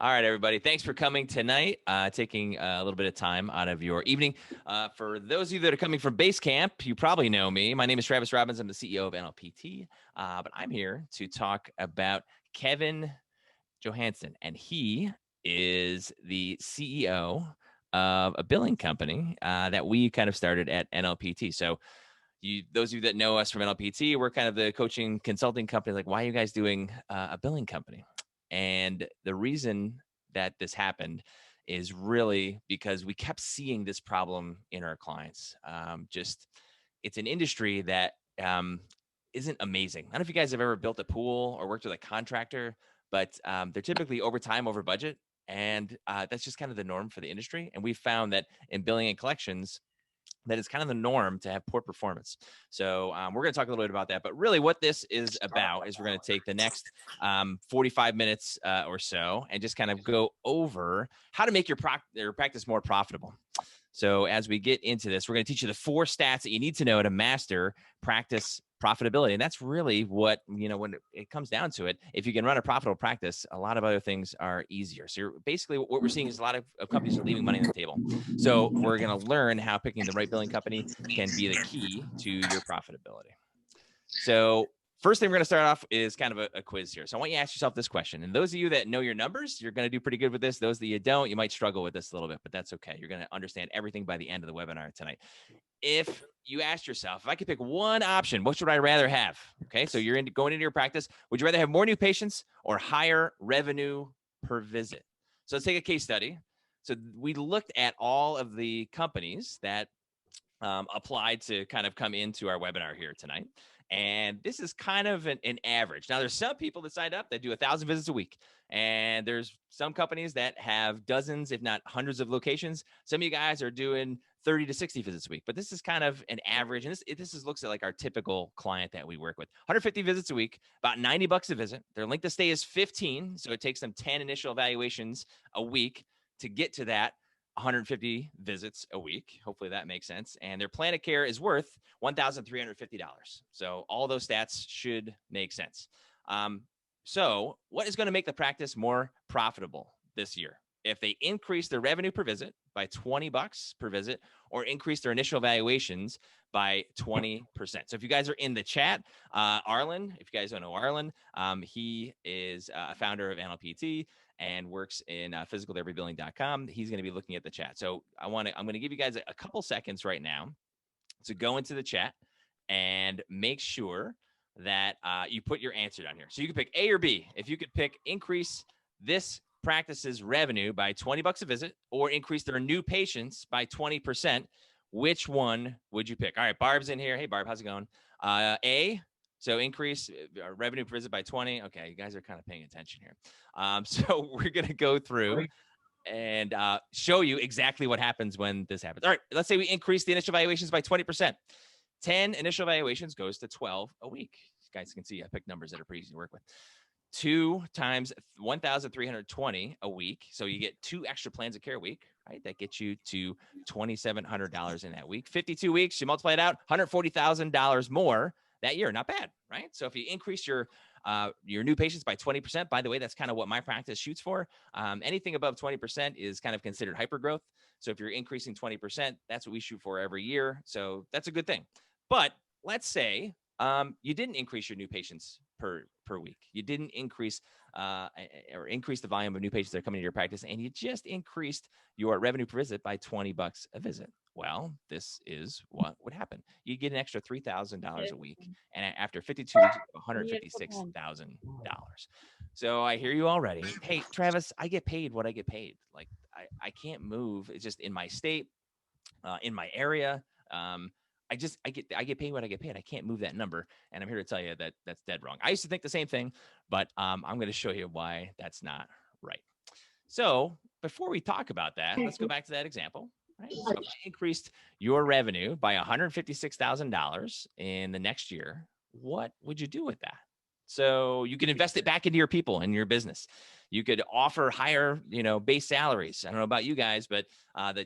All right, everybody. Thanks for coming tonight, taking a little bit of time out of your evening. For those of you that are coming from Base Camp, you probably know me. My name is Travis Robbins. I'm the CEO of NLPT, but I'm here to talk about Kevin Johansson, and he is the CEO of a billing company that we kind of started at NLPT. So those of you that know us from NLPT, we're kind of the coaching consulting company. Like, why are you guys doing a billing company? And the reason that this happened is really because we kept seeing this problem in our clients. It's an industry that isn't amazing. I don't know if you guys have ever built a pool or worked with a contractor, but they're typically over time, over budget. And that's just kind of the norm for the industry. And we found that in billing and collections, that is kind of the norm to have poor performance. So we're going to talk a little bit about that. But really what this is about is we're going to take the next 45 minutes or so and just kind of go over how to make your practice more profitable. So as we get into this, we're going to teach you the 4 stats that you need to know to master practice profitability. And that's really what, when it comes down to it, if you can run a profitable practice, a lot of other things are easier. So basically what we're seeing is a lot of companies are leaving money on the table. So we're going to learn how picking the right billing company can be the key to your profitability. So first thing we're going to start off is kind of a quiz here. So I want you to ask yourself this question. And those of you that know your numbers, you're going to do pretty good with this. Those that you don't, you might struggle with this a little bit, but that's okay. You're going to understand everything by the end of the webinar tonight. If you asked yourself, if I could pick one option, what should I rather have? Okay, so you're going into your practice. Would you rather have more new patients or higher revenue per visit? So let's take a case study. So we looked at all of the companies that applied to kind of come into our webinar here tonight. And this is kind of an average. Now, there's some people that signed up that do 1,000 visits a week. And there's some companies that have dozens, if not hundreds of locations. Some of you guys are doing 30 to 60 visits a week, but this is kind of an average. And this looks at like our typical client that we work with. 150 visits a week, about $90 a visit. Their length of stay is 15. So it takes them 10 initial evaluations a week to get to that 150 visits a week. Hopefully that makes sense. And their plan of care is worth $1,350. So all those stats should make sense. So what is going to make the practice more profitable this year? If they increase their revenue per visit by $20 per visit or increase their initial evaluations by 20%. So if you guys are in the chat, Arlen, if you guys don't know Arlen, he is a founder of NLPT and works in physicaltherapybilling.com. He's going to be looking at the chat. So I'm going to give you guys a couple seconds right now to go into the chat and make sure that you put your answer down here. So you can pick A or B. If you could pick increase this practice's revenue by $20 a visit or increase their new patients by 20%, which one would you pick? All right, Barb's in here. Hey, Barb, how's it going? A, so increase revenue per visit by 20. Okay, you guys are kind of paying attention here. So we're going to go through and show you exactly what happens when this happens. All right, let's say we increase the initial evaluations by 20%. 10 initial evaluations goes to 12 a week. You guys can see I picked numbers that are pretty easy to work with. 2 times 1,320 a week. So you get 2 extra plans of care a week, right? That gets you to $2,700 in that week. 52 weeks, you multiply it out, $140,000 more that year. Not bad, right? So if you increase your new patients by 20%, by the way, that's kind of what my practice shoots for. Anything above 20% is kind of considered hypergrowth. So if you're increasing 20%, that's what we shoot for every year. So that's a good thing. But let's say you didn't increase your new patients per week. You didn't increase the volume of new patients that are coming into your practice, and you just increased your revenue per visit by $20 a visit. Well, this is what would happen. You get an extra $3,000 a week, and after 52 weeks, $156,000. So I hear you already. Hey, Travis, I get paid what I get paid. Like I can't move. It's just in my state, in my area. I get paid what I get paid. I can't move that number. And I'm here to tell you that that's dead wrong. I used to think the same thing, but I'm going to show you why that's not right. So before we talk about that, let's go back to that example. Right? So if I increased your revenue by $156,000 in the next year, what would you do with that? So you can invest it back into your people and your business. You could offer higher, base salaries. I don't know about you guys, but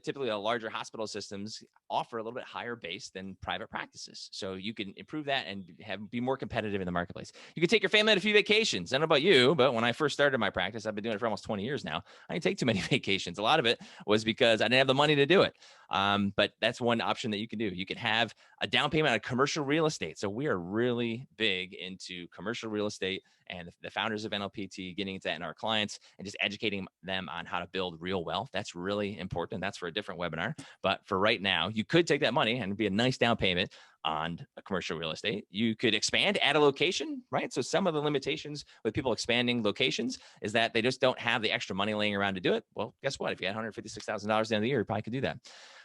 typically the larger hospital systems offer a little bit higher base than private practices. So you can improve that and be more competitive in the marketplace. You can take your family on a few vacations. I don't know about you, but when I first started my practice, I've been doing it for almost 20 years now. I didn't take too many vacations. A lot of it was because I didn't have the money to do it. But that's one option that you can do. You can have a down payment on commercial real estate. So we are really big into commercial real estate, and the founders of NLPT getting into that in our clients and just educating them on how to build real wealth. That's really important. That's for a different webinar. But for right now, you could take that money and it'd be a nice down payment on a commercial real estate. You could expand, add a location, right? So some of the limitations with people expanding locations is that they just don't have the extra money laying around to do it. Well, guess what? If you had $156,000 at the end of the year, you probably could do that.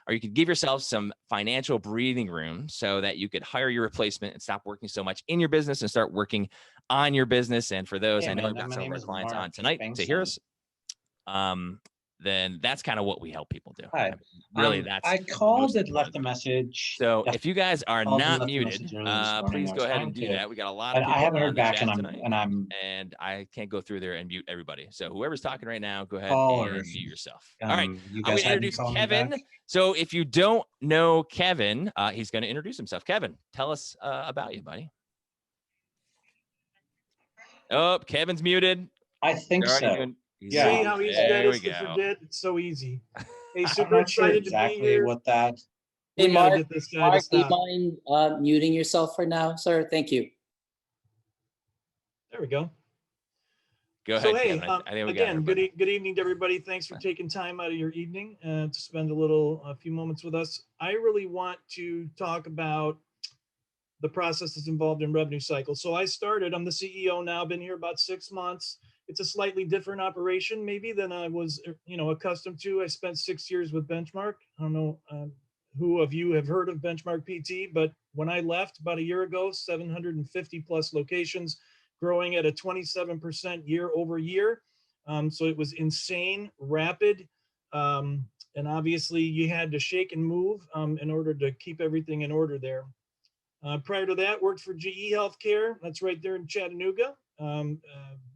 Or you could give yourself some financial breathing room so that you could hire your replacement and stop working so much in your business and start working on your business. And for those, I know I've got some of our clients on tonight to hear us. Then that's kind of what we help people do. Hi. Really, that's I called and left a message. So if you guys are not muted, please go ahead and do that. We got a lot of people I haven't on heard the back, chat and tonight, and I can't go through there and mute everybody. So whoever's talking right now, go ahead and mute yourself. All right, I'm going to introduce Kevin. So if you don't know Kevin, he's going to introduce himself. Kevin, tell us about you, buddy. Oh, Kevin's muted. I think so. Yeah. See how easy that is to forget? It's so easy. Hey, super excited to be here. What that? Hey, Mark, get this guy to stop. Do you mind muting yourself for now, sir? Thank you. There we go. Go ahead. So, hey, again, good evening to everybody. Thanks for taking time out of your evening to spend a few moments with us. I really want to talk about the processes involved in revenue cycle. So I'm the CEO now, been here about 6 months. It's a slightly different operation maybe than I was, accustomed to. I spent 6 years with Benchmark. I don't know who of you have heard of Benchmark PT, but when I left about a year ago, 750 plus locations, growing at a 27% year over year. So it was insane, rapid. And obviously you had to shake and move in order to keep everything in order there. Prior to that, worked for GE Healthcare. That's right there in Chattanooga,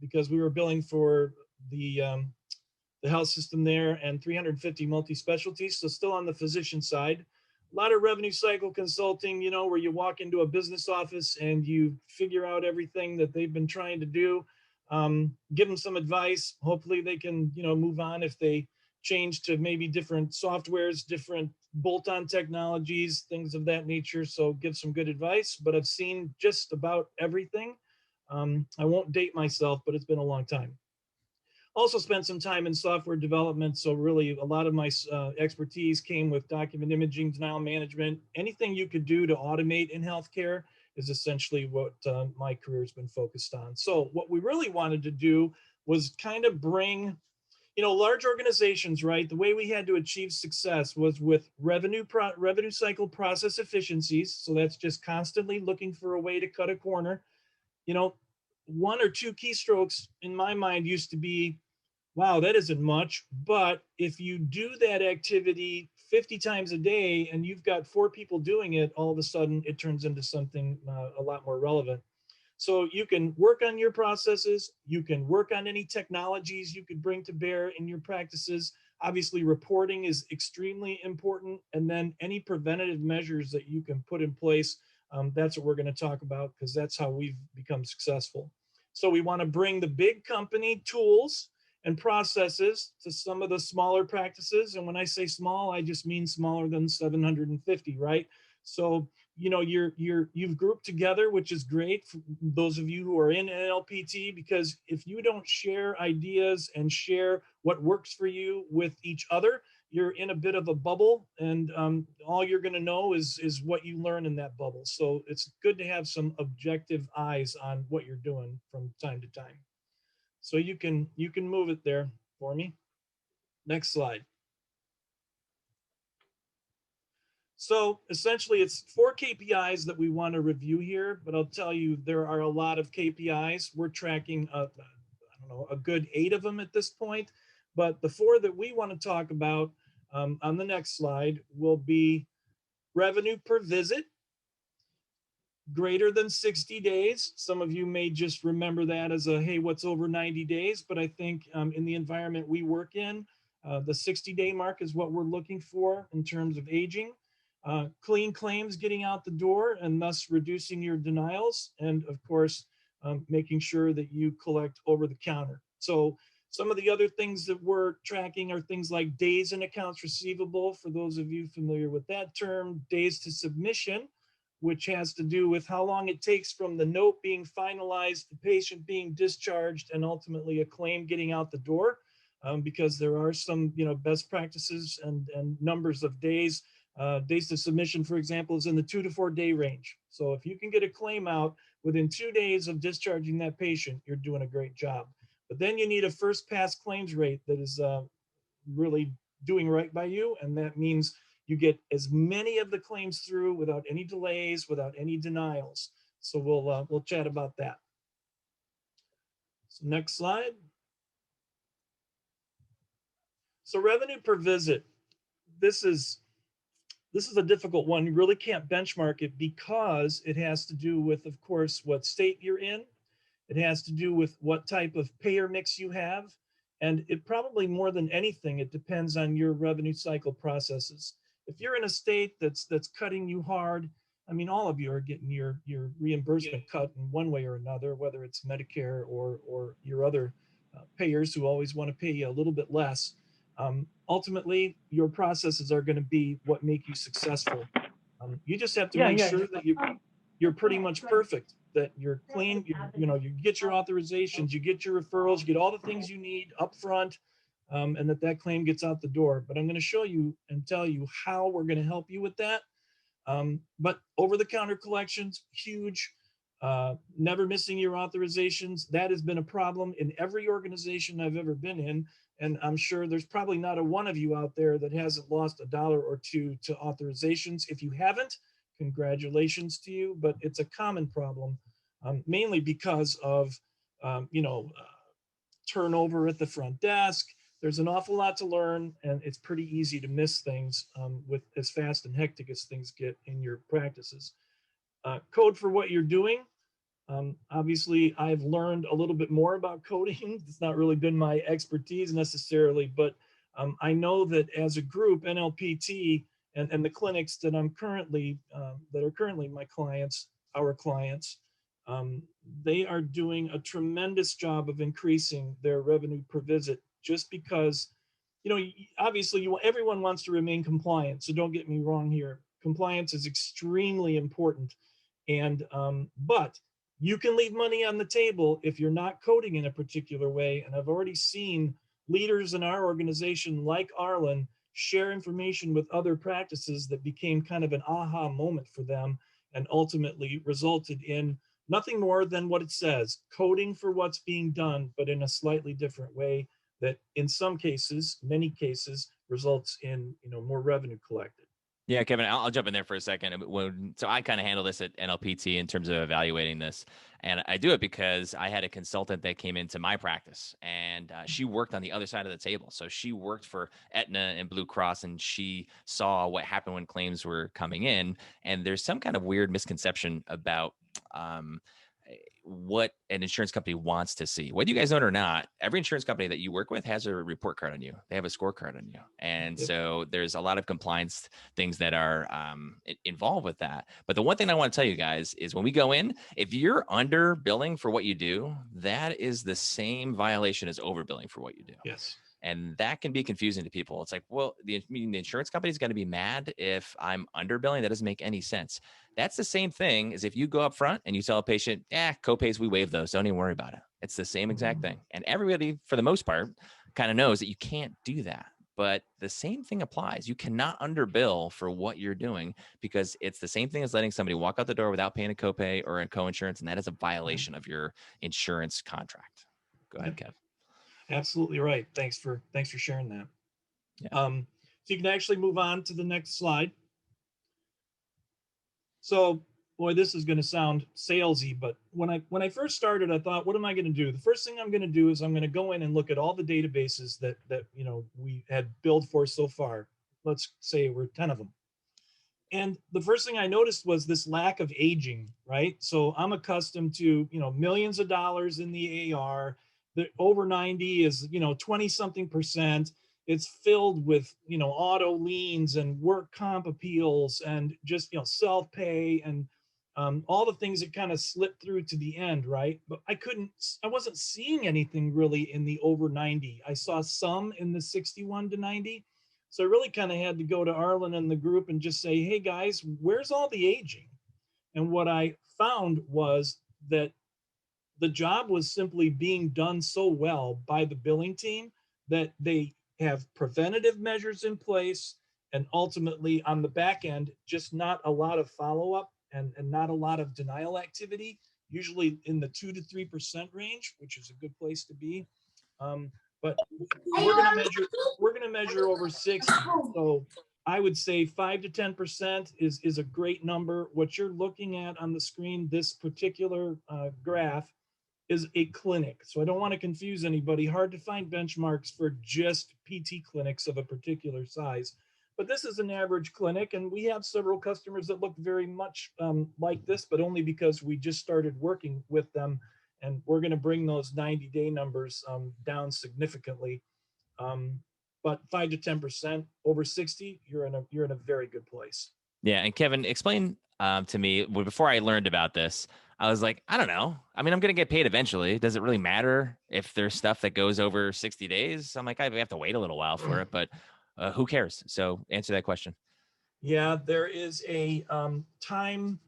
because we were billing for the health system there and 350 multi-specialties. So still on the physician side. A lot of revenue cycle consulting, where you walk into a business office and you figure out everything that they've been trying to do, give them some advice. Hopefully they can, move on if they change to maybe different softwares, different bolt-on technologies, things of that nature. So give some good advice, but I've seen just about everything. I won't date myself, but it's been a long time. Also spent some time in software development. So really a lot of my expertise came with document imaging, denial management. Anything you could do to automate in healthcare is essentially what my career has been focused on. So what we really wanted to do was kind of bring, large organizations, right? The way we had to achieve success was with revenue cycle process efficiencies. So that's just constantly looking for a way to cut a corner. One or two keystrokes in my mind used to be, wow, that isn't much. But if you do that activity 50 times a day and you've got 4 people doing it, all of a sudden it turns into something a lot more relevant. So you can work on your processes. You can work on any technologies you could bring to bear in your practices. Obviously, reporting is extremely important. And then any preventative measures that you can put in place, that's what we're going to talk about, because that's how we've become successful. So we want to bring the big company tools and processes to some of the smaller practices. And when I say small, I just mean smaller than 750, right? So, you've grouped together, which is great for those of you who are in NLPT, because if you don't share ideas and share what works for you with each other, you're in a bit of a bubble, and all you're going to know is what you learn in that bubble. So it's good to have some objective eyes on what you're doing from time to time. So you can move it there for me. Next slide. So essentially it's 4 KPIs that we want to review here, but I'll tell you, there are a lot of KPIs. We're tracking, a good 8 of them at this point, but the 4 that we want to talk about on the next slide will be revenue per visit, greater than 60 days. Some of you may just remember that as a, hey, what's over 90 days? But I think in the environment we work in, the 60-day mark is what we're looking for in terms of aging. Clean claims getting out the door and thus reducing your denials. And of course, making sure that you collect over the counter. So some of the other things that we're tracking are things like days in accounts receivable, for those of you familiar with that term, days to submission, which has to do with how long it takes from the note being finalized, the patient being discharged, and ultimately a claim getting out the door. Because there are some, best practices and numbers of days. Days to submission, for example, is in the 2 to 4 day range. So if you can get a claim out within 2 days of discharging that patient, you're doing a great job. But then you need a first pass claims rate that is really doing right by you. And that means you get as many of the claims through without any delays, without any denials. So we'll chat about that. So next slide. So revenue per visit. This is a difficult one. You really can't benchmark it because it has to do with, of course, what state you're in. It has to do with what type of payer mix you have. And it probably more than anything, it depends on your revenue cycle processes. If you're in a state that's cutting you hard, I mean, all of you are getting your reimbursement cut in one way or another, whether it's Medicare or your other payers who always want to pay you a little bit less. Ultimately, your processes are going to be what make you successful. You just have to make sure that you're pretty much perfect, that you're clean, you get your authorizations, you get your referrals, you get all the things you need up front, and that claim gets out the door. But I'm going to show you and tell you how we're going to help you with that. But over-the-counter collections, huge. Never missing your authorizations. That has been a problem in every organization I've ever been in. And I'm sure there's probably not a one of you out there that hasn't lost $1 or $2 to authorizations. If you haven't, congratulations to you, but it's a common problem, mainly because of, turnover at the front desk. There's an awful lot to learn, and it's pretty easy to miss things with as fast and hectic as things get in your practices. Code for what you're doing. Obviously, I've learned a little bit more about coding. It's not really been my expertise necessarily, but I know that as a group, NLPT and the clinics that I'm currently, that are currently my clients, our clients, they are doing a tremendous job of increasing their revenue per visit, just because, obviously everyone wants to remain compliant. So don't get me wrong here. Compliance is extremely important. And, but you can leave money on the table if you're not coding in a particular way. And I've already seen leaders in our organization like Arlen share information with other practices that became kind of an aha moment for them and ultimately resulted in nothing more than what it says, coding for what's being done, but in a slightly different way that in some cases, many cases, results in more revenue collected. Yeah, Kevin, I'll jump in there for a second. So I kind of handle this at NLPT in terms of evaluating this. And I do it because I had a consultant that came into my practice, and she worked on the other side of the table. So she worked for Aetna and Blue Cross, and she saw what happened when claims were coming in. And there's some kind of weird misconception about what an insurance company wants to see. Whether you guys know it or not, every insurance company that you work with has a report card on you. They have a scorecard on you. And so there's a lot of compliance things that are involved with that. But the one thing I want to tell you guys is when we go in, if you're under billing for what you do, that is the same violation as overbilling for what you do. Yes. And that can be confusing to people. It's like, well, the insurance company is going to be mad if I'm underbilling. That doesn't make any sense. That's the same thing as if you go up front and you tell a patient, copays, we waive those. Don't even worry about it. It's the same exact thing. And everybody, for the most part, kind of knows that you can't do that. But the same thing applies. You cannot underbill for what you're doing, because it's the same thing as letting somebody walk out the door without paying a copay or a coinsurance. And that is a violation of your insurance contract. Go ahead, Kev. Absolutely right. Thanks for sharing that. Yeah. So you can actually move on to the next slide. So, boy, this is going to sound salesy, but when I first started, I thought, what am I going to do? The first thing I'm going to do is I'm going to go in and look at all the databases that we had billed for so far. Let's say we're 10 of them. And the first thing I noticed was this lack of aging, right? So I'm accustomed to, millions of dollars in the AR. The over 90 is, 20 something percent. It's filled with, auto liens and work comp appeals and just, self-pay and all the things that kind of slip through to the end, right? But I wasn't seeing anything really in the over 90. I saw some in the 61 to 90. So I really kind of had to go to Arlen and the group and just say, hey guys, where's all the aging? And what I found was that the job was simply being done so well by the billing team that they have preventative measures in place, and ultimately on the back end, just not a lot of follow-up and not a lot of denial activity, usually in the 2 to 3% range, which is a good place to be. But we're gonna measure over 60. So I would say 5 to 10% is a great number. What you're looking at on the screen, this particular graph, is a clinic. So I don't want to confuse anybody. Hard to find benchmarks for just PT clinics of a particular size. But this is an average clinic, and we have several customers that look very much like this, but only because we just started working with them, and we're going to bring those 90-day numbers down significantly. But 5 to 10% over 60, you're in a very good place. Yeah, and Kevin, explain to me, before I learned about this, I was like, I don't know. I mean, I'm going to get paid eventually. Does it really matter if there's stuff that goes over 60 days? I'm like, I have to wait a little while for it, but who cares? So answer that question. Yeah, there is a time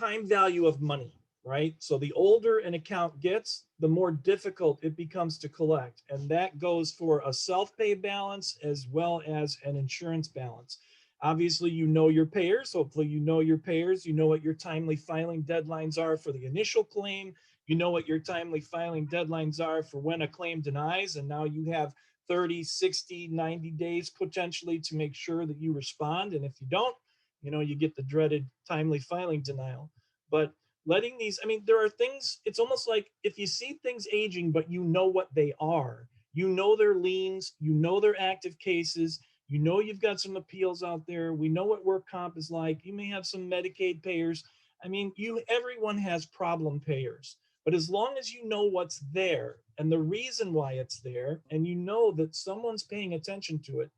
value of money, right? So the older an account gets, the more difficult it becomes to collect. And that goes for a self-pay balance as well as an insurance balance. Obviously, you know your payers. Hopefully, you know your payers. You know what your timely filing deadlines are for the initial claim. You know what your timely filing deadlines are for when a claim denies. And now you have 30, 60, 90 days potentially to make sure that you respond. And if you don't, you get the dreaded timely filing denial. But letting these, I mean, there are things, it's almost like if you see things aging, but you know what they are, you know their liens, you know their active cases, you know you've got some appeals out there, we know what work comp is like, you may have some Medicaid payers. I mean, everyone has problem payers. But as long as you know what's there and the reason why it's there, and you know that someone's paying attention to it,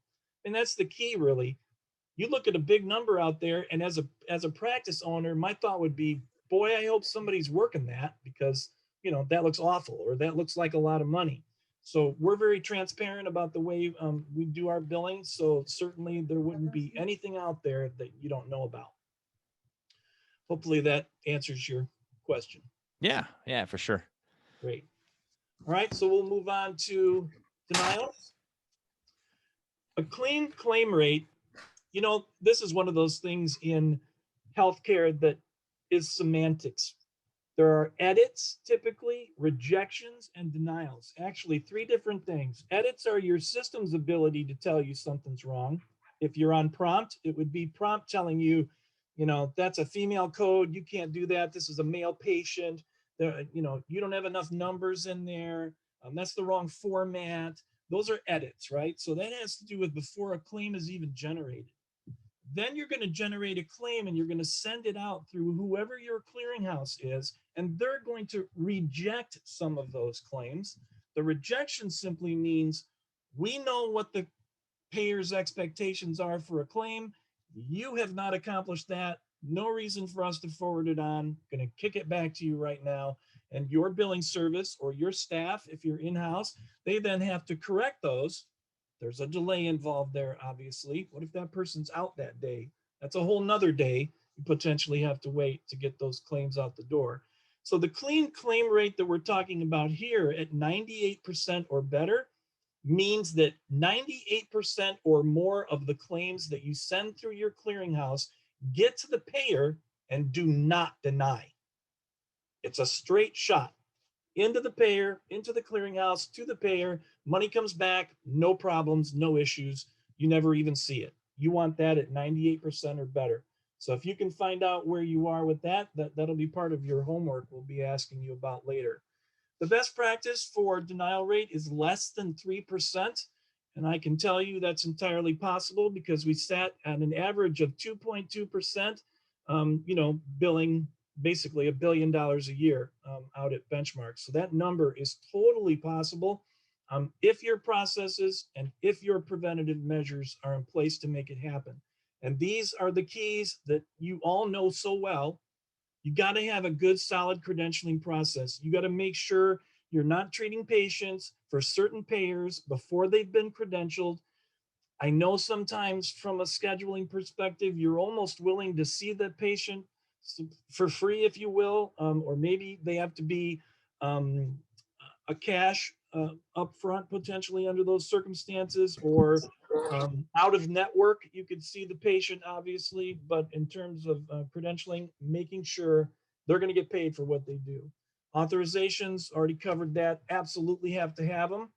and that's the key, really. You look at a big number out there, and as a practice owner, my thought would be, boy, I hope somebody's working that, because that looks awful, or that looks like a lot of money. So we're very transparent about the way we do our billing. So certainly there wouldn't be anything out there that you don't know about. Hopefully that answers your question. Yeah, for sure. Great. All right, so we'll move on to denials. A clean claim rate, this is one of those things in healthcare that is semantics. There are edits, typically, rejections, and denials. Actually, 3 different things. Edits are your system's ability to tell you something's wrong. If you're on prompt, it would be prompt telling you, that's a female code. You can't do that. This is a male patient. You don't have enough numbers in there. That's the wrong format. Those are edits, right? So that has to do with before a claim is even generated. Then you're going to generate a claim, and you're going to send it out through whoever your clearinghouse is, and they're going to reject some of those claims. The rejection simply means we know what the payer's expectations are for a claim. You have not accomplished that. No reason for us to forward it on. Going to kick it back to you right now. And your billing service or your staff, if you're in-house, they then have to correct those. There's a delay involved there, obviously. What if that person's out that day? That's a whole nother day. You potentially have to wait to get those claims out the door. So the clean claim rate that we're talking about here at 98% or better means that 98% or more of the claims that you send through your clearinghouse get to the payer and do not deny. It's a straight shot into the payer, into the clearinghouse, to the payer. Money comes back, no problems, no issues. You never even see it. You want that at 98% or better. So if you can find out where you are with that, that'll be part of your homework we'll be asking you about later. The best practice for denial rate is less than 3%. And I can tell you that's entirely possible because we sat at an average of 2.2%, billing basically $1 billion a year out at Benchmark. So that number is totally possible if your processes and if your preventative measures are in place to make it happen. And these are the keys that you all know so well. You got to have a good, solid credentialing process. You got to make sure you're not treating patients for certain payers before they've been credentialed. I know sometimes from a scheduling perspective, you're almost willing to see the patient for free, if you will, or maybe they have to be a cash upfront potentially under those circumstances, or out of network. You could see the patient obviously, but in terms of credentialing, making sure they're going to get paid for what they do. Authorizations, already covered that, absolutely have to have them.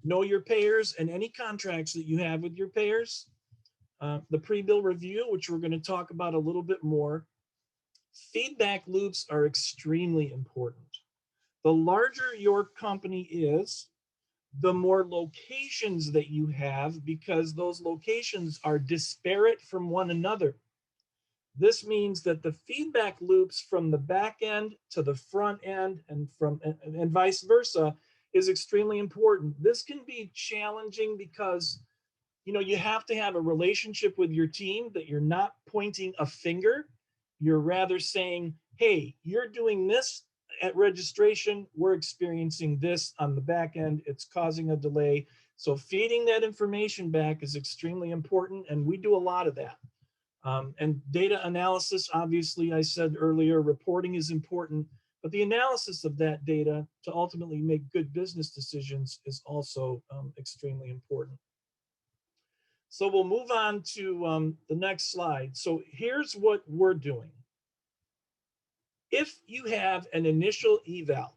Know your payers and any contracts that you have with your payers. The pre-bill review, which we're going to talk about a little bit more. Feedback loops are extremely important. The larger your company is, the more locations that you have, because those locations are disparate from one another. This means that the feedback loops from the back end to the front end and vice versa is extremely important. This can be challenging because you have to have a relationship with your team that you're not pointing a finger. You're rather saying, hey, you're doing this at registration, we're experiencing this on the back end, it's causing a delay. So feeding that information back is extremely important, and we do a lot of that. And data analysis, obviously, I said earlier, reporting is important, but the analysis of that data to ultimately make good business decisions is also extremely important. So we'll move on to the next slide. So here's what we're doing. If you have an initial eval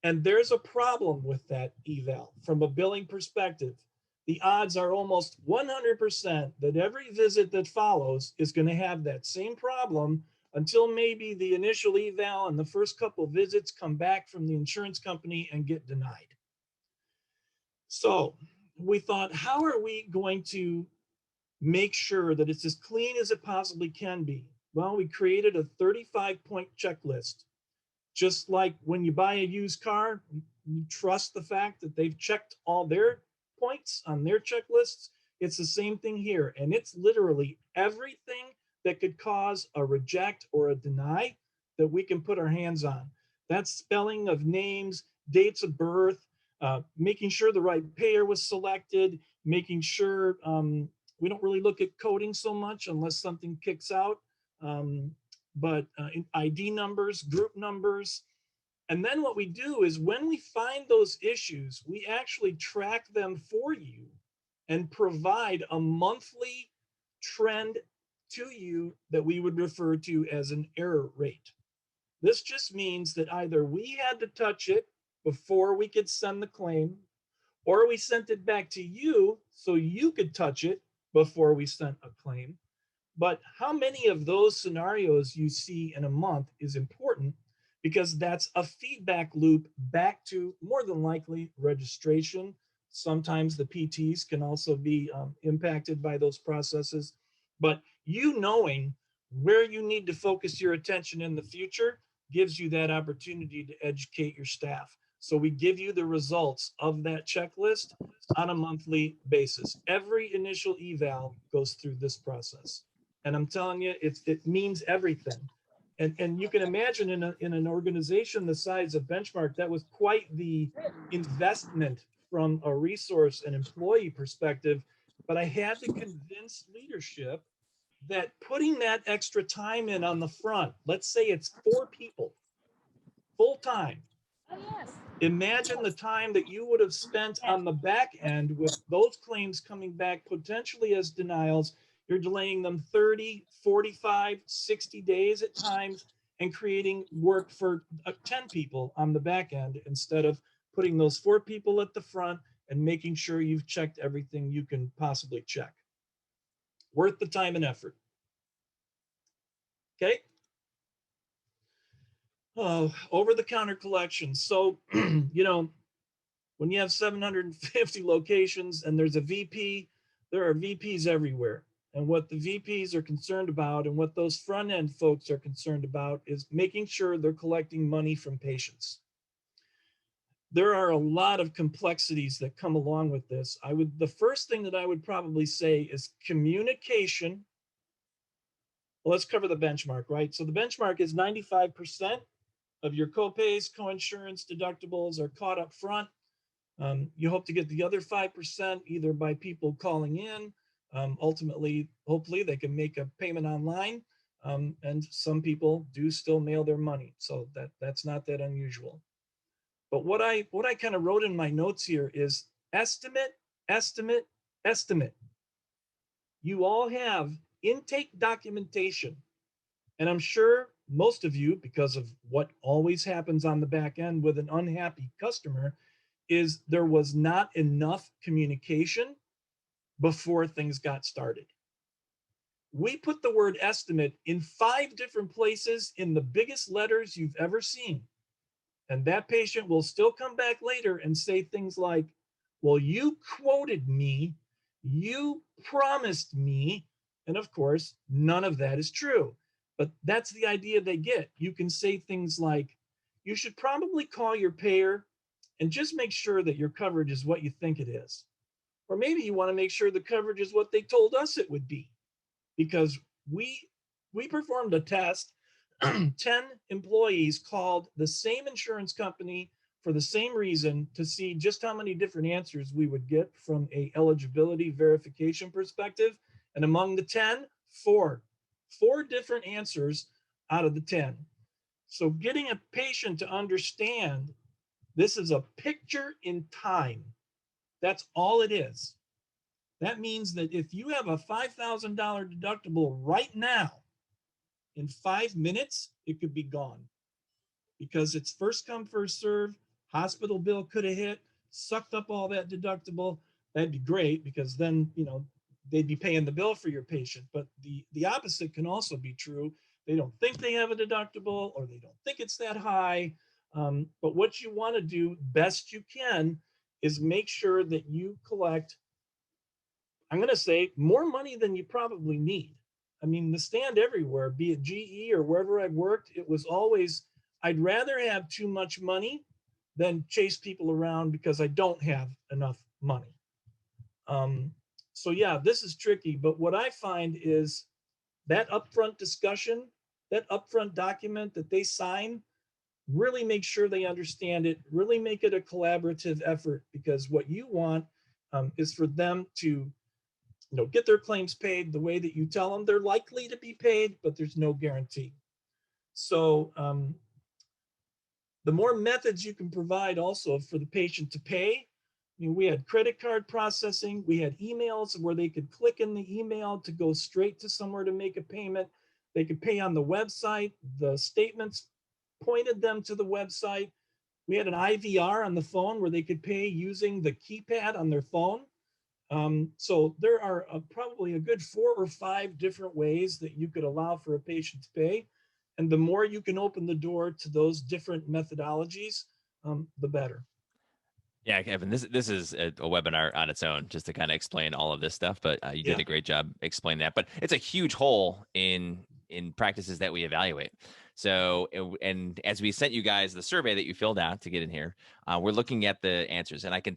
and there's a problem with that eval from a billing perspective, the odds are almost 100% that every visit that follows is going to have that same problem until maybe the initial eval and the first couple of visits come back from the insurance company and get denied. So we thought, how are we going to make sure that it's as clean as it possibly can be? Well, we created a 35-point checklist. Just like when you buy a used car, you trust the fact that they've checked all their points on their checklists. It's the same thing here. And it's literally everything that could cause a reject or a deny that we can put our hands on. That's spelling of names, dates of birth, making sure the right payer was selected, making sure we don't really look at coding so much unless something kicks out. But ID numbers, group numbers. And then what we do is when we find those issues, we actually track them for you and provide a monthly trend to you that we would refer to as an error rate. This just means that either we had to touch it before we could send the claim, or we sent it back to you so you could touch it before we sent a claim. But how many of those scenarios you see in a month is important, because that's a feedback loop back to, more than likely, registration. Sometimes the PTs can also be impacted by those processes. But you knowing where you need to focus your attention in the future gives you that opportunity to educate your staff. So we give you the results of that checklist on a monthly basis. Every initial eval goes through this process. And I'm telling you, it means everything. And you can imagine in an organization the size of Benchmark, that was quite the investment from a resource and employee perspective. But I had to convince leadership that putting that extra time in on the front, let's say it's 4 people, full time. Imagine the time that you would have spent on the back end with those claims coming back potentially as denials. You're delaying them 30, 45, 60 days at times and creating work for 10 people on the back end instead of putting those 4 people at the front and making sure you've checked everything you can possibly check. Worth the time and effort. Okay. Over-the-counter collections. So, When you have 750 locations and there's a VP, there are VPs everywhere. And what the VPs are concerned about and what those front end folks are concerned about is making sure they're collecting money from patients. There are a lot of complexities that come along with this. The first thing that I would probably say is communication. Well, let's cover the benchmark, right? So the benchmark is 95% of your copays, coinsurance, deductibles are caught up front. You hope to get the other 5% either by people calling in. Ultimately, hopefully they can make a payment online. And some people do still mail their money. So that's not that unusual. But what I kind of wrote in my notes here is estimate, estimate, estimate. You all have intake documentation. And I'm sure most of you, because of what always happens on the back end with an unhappy customer, is there was not enough communication before things got started. We put the word estimate in 5 different places in the biggest letters you've ever seen. And that patient will still come back later and say things like, well, you quoted me, you promised me, and of course, none of that is true. But that's the idea they get. You can say things like, you should probably call your payer and just make sure that your coverage is what you think it is. Or maybe you want to make sure the coverage is what they told us it would be. Because we performed a test. 10 employees called the same insurance company for the same reason to see just how many different answers we would get from a eligibility verification perspective. And among the 10, 4 different answers out of the 10. So getting a patient to understand this is a picture in time. That's all it is. That means that if you have a $5,000 deductible right now, in 5 minutes, it could be gone because it's first come, first serve. Hospital bill could have hit, sucked up all that deductible. That'd be great because then, they'd be paying the bill for your patient. But the opposite can also be true. They don't think they have a deductible or they don't think it's that high. But what you want to do best you can is make sure that you collect, I'm going to say, more money than you probably need. I mean, the stand everywhere, be it GE or wherever I've worked, it was always, I'd rather have too much money than chase people around because I don't have enough money. So yeah, this is tricky, but what I find is that upfront discussion, that upfront document that they sign, really make sure they understand it, really make it a collaborative effort, because what you want is for them to get their claims paid the way that you tell them they're likely to be paid, but there's no guarantee. So the more methods you can provide also for the patient to pay. We had credit card processing, we had emails where they could click in the email to go straight to somewhere to make a payment. They could pay on the website. The statements pointed them to the website. We had an IVR on the phone where they could pay using the keypad on their phone. So there are probably a good 4 or 5 different ways that you could allow for a patient to pay. And the more you can open the door to those different methodologies, the better. Yeah, Kevin, this is a webinar on its own just to kind of explain all of this stuff, but you did a great job explaining that. But it's a huge hole in practices that we evaluate. So, and as we sent you guys the survey that you filled out to get in here, we're looking at the answers, and I can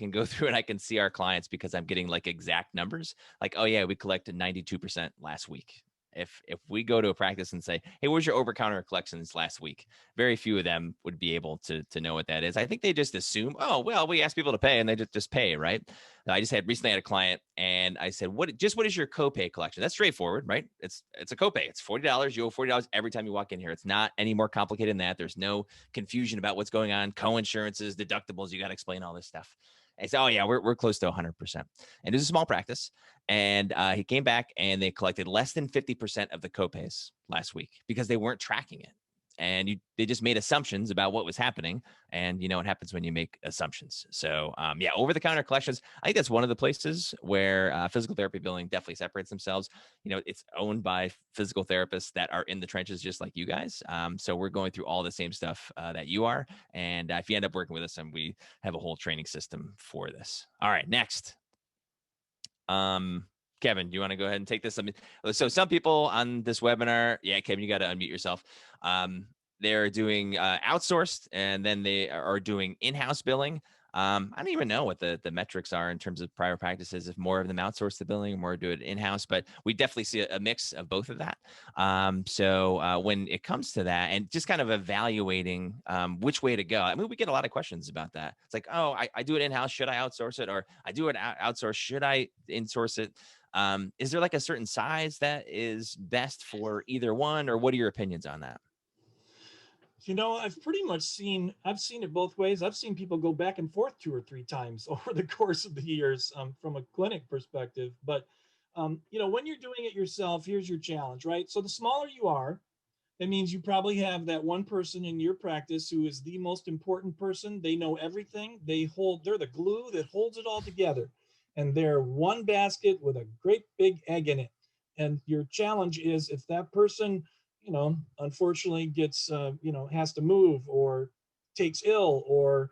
go through and I can see our clients because I'm getting like exact numbers. Like, oh yeah, we collected 92% last week. If we go to a practice and say, hey, where's your over-counter collections last week? Very few of them would be able to know what that is. I think they just assume, oh, well, we ask people to pay and they just pay, right? I just recently had a client and I said, what is your copay collection? That's straightforward, right? It's a copay. It's $40. You owe $40 every time you walk in here. It's not any more complicated than that. There's no confusion about what's going on. Co-insurances, deductibles, you got to explain all this stuff. I said, oh yeah, we're close to 100%. And it was a small practice. And he came back and they collected less than 50% of the copays last week because they weren't tracking it. and they just made assumptions about what was happening. And you know what happens when you make assumptions. So yeah, over-the-counter collections, I think that's one of the places where physical therapy billing definitely separates themselves. You know, it's owned by physical therapists that are in the trenches just like you guys. So we're going through all the same stuff that you are. And if you end up working with us, and we have a whole training system for this. All right, next. Kevin, do you want to go ahead and take this? So some people on this webinar, yeah, Kevin, you got to unmute yourself. They're doing outsourced, and then they are doing in-house billing. I don't even know what the metrics are in terms of prior practices, if more of them outsource the billing or more do it in-house, but we definitely see a mix of both of that. So when it comes to that and just kind of evaluating which way to go, I mean, we get a lot of questions about that. It's like, oh, I do it in-house. Should I outsource it? Or I do it outsource. Should I insource it? Is there like a certain size that is best for either one, or what are your opinions on that? You know, I've seen it both ways. I've seen people go back and forth 2 or 3 times over the course of the years from a clinic perspective. But, you know, when you're doing it yourself, here's your challenge, right? So the smaller you are, that means you probably have that one person in your practice who is the most important person. They know everything. They're the glue that holds it all together. And they're one basket with a great big egg in it. And your challenge is, if that person, you know, unfortunately gets, you know, has to move or takes ill or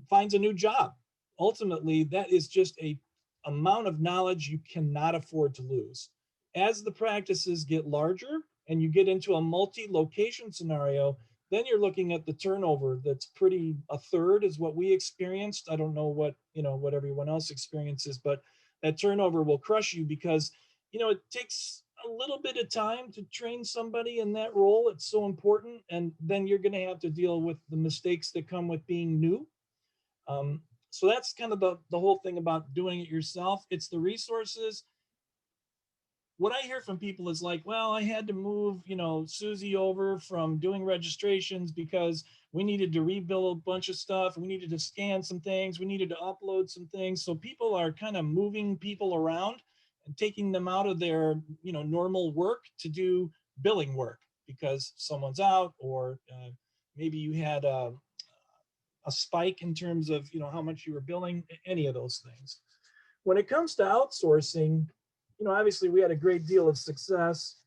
finds a new job, ultimately, that is just a amount of knowledge you cannot afford to lose. As the practices get larger and you get into a multi-location scenario, then you're looking at the turnover that's pretty, a third is what we experienced. I don't know what, you know, what everyone else experiences, but that turnover will crush you because, you know, it takes a little bit of time to train somebody in that role. It's so important. And then you're going to have to deal with the mistakes that come with being new. So that's kind of the whole thing about doing it yourself. It's the resources. What I hear from people is like, well, I had to move, you know, Susie over from doing registrations because we needed to rebuild a bunch of stuff. We needed to scan some things. We needed to upload some things. So people are kind of moving people around and taking them out of their, you know, normal work to do billing work because someone's out, or maybe you had a spike in terms of, you know, how much you were billing, any of those things. When it comes to outsourcing, you know, obviously we had a great deal of success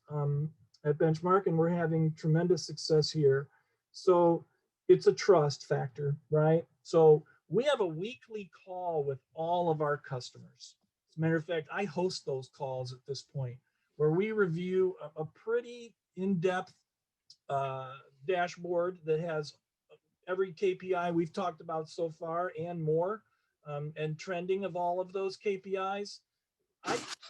at Benchmark, and we're having tremendous success here. So it's a trust factor, right? So we have a weekly call with all of our customers. As a matter of fact, I host those calls at this point, where we review a pretty in-depth dashboard that has every KPI we've talked about so far and more, and trending of all of those KPIs.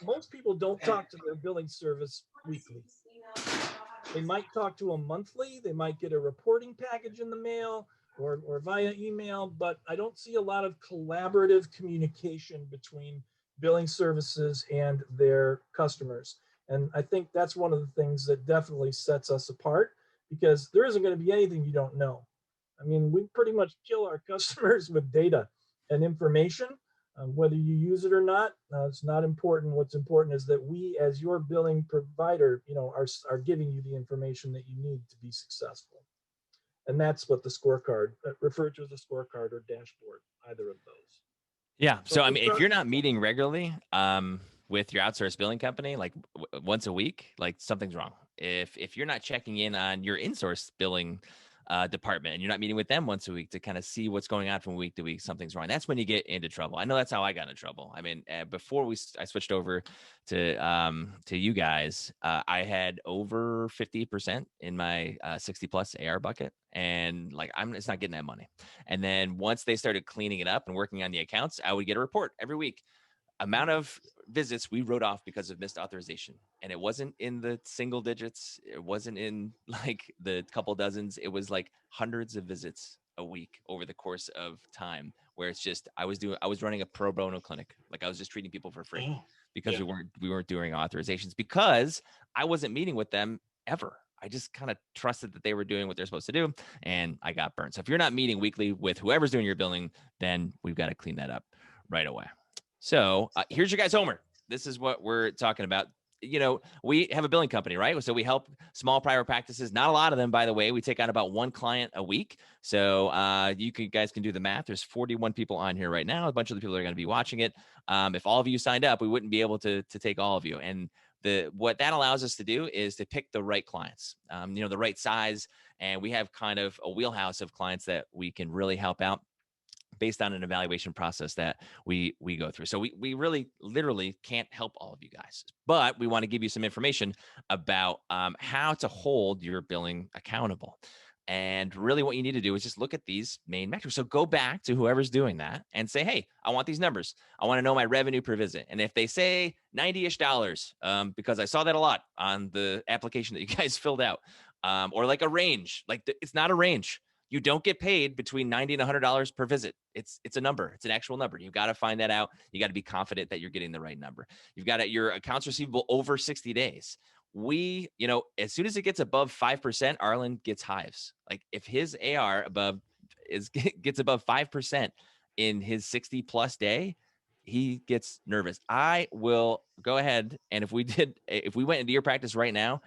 Most people don't talk to their billing service weekly. They might talk to them monthly. They might get a reporting package in the mail or via email, but I don't see a lot of collaborative communication between billing services and their customers. And I think that's one of the things that definitely sets us apart, because there isn't going to be anything you don't know. I mean, we pretty much kill our customers with data and information. Whether you use it or not, it's not important. What's important is that we, as your billing provider, you know, are giving you the information that you need to be successful. And that's what the scorecard, referred to as a scorecard or dashboard, either of those. Yeah. So I mean, if you're not meeting regularly with your outsourced billing company, like once a week, like something's wrong. If you're not checking in on your insourced billing department and you're not meeting with them once a week to kind of see what's going on from week to week, something's wrong. That's when you get into trouble. I know that's how I got into trouble. I mean, before I switched over to you guys, I had over 50% in my 60 plus AR bucket, and like it's not getting that money. And then once they started cleaning it up and working on the accounts, I would get a report every week. Amount of visits we wrote off because of missed authorization, and it wasn't in the single digits. It wasn't in like the couple dozens. It was like hundreds of visits a week over the course of time, where it's just I was running a pro bono clinic. Like I was just treating people for free because we weren't doing authorizations, because I wasn't meeting with them ever. I just kind of trusted that they were doing what they're supposed to do, and I got burned. So if you're not meeting weekly with whoever's doing your billing, then we've got to clean that up right away. So here's your guys' homework. This is what we're talking about. we have a billing company, right? So we help small private practices, not a lot of them, by the way. We take on about one client a week. So guys can do the math. There's 41 people on here right now. A bunch of the people that are going to be watching it. If all of you signed up, we wouldn't be able to take all of you. And what that allows us to do is to pick the right clients, the right size. And we have kind of a wheelhouse of clients that we can really help out based on an evaluation process that we go through. So we really literally can't help all of you guys, but we want to give you some information about how to hold your billing accountable. And really what you need to do is just look at these main metrics. So go back to whoever's doing that and say, hey, I want these numbers. I want to know my revenue per visit. And if they say $90-ish, because I saw that a lot on the application that you guys filled out, or like a range, it's not a range. You don't get paid between $90 and $100 per visit. It's a number. It's an actual number. You've got to find that out. You got to be confident that you're getting the right number. You've got your accounts receivable over 60 days. As soon as it gets above 5%, Arlen gets hives. Like if his AR gets above 5% in his 60 plus day, he gets nervous. I will go ahead. And if we went into your practice right now,